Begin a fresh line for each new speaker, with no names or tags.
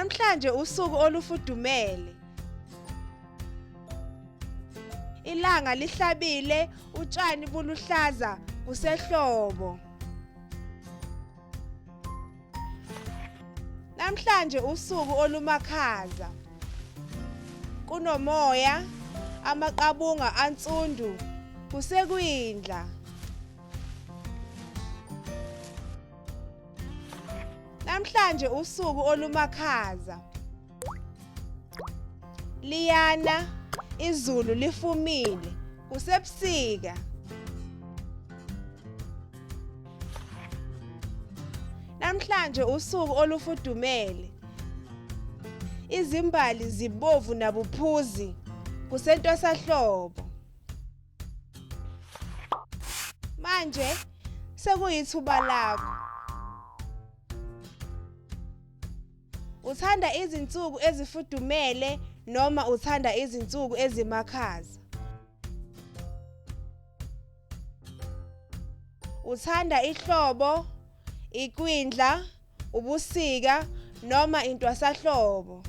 Namhlanje usuku olufudumele. Ilanga lihlabile, utshani buluhlaza, kusehlobo. Namhlanje usuku olumakhaza. Kunomoya, amaqabunga ansundu, kusekwindla. Namhlanje usuku olumakhaza. Liyana, izulu lifumile, kusebusika. Namhlanje usuku olufudumele. Izimbali zibovu nabuphuzi, kusentwasahlobo. Manje sekuyithuba lakho. Uthanda izinsuku ezifudumele noma uthanda izinsuku ezimakhaza? Uthanda ihlobo, ikwindla, ubusika noma intwasahlobo?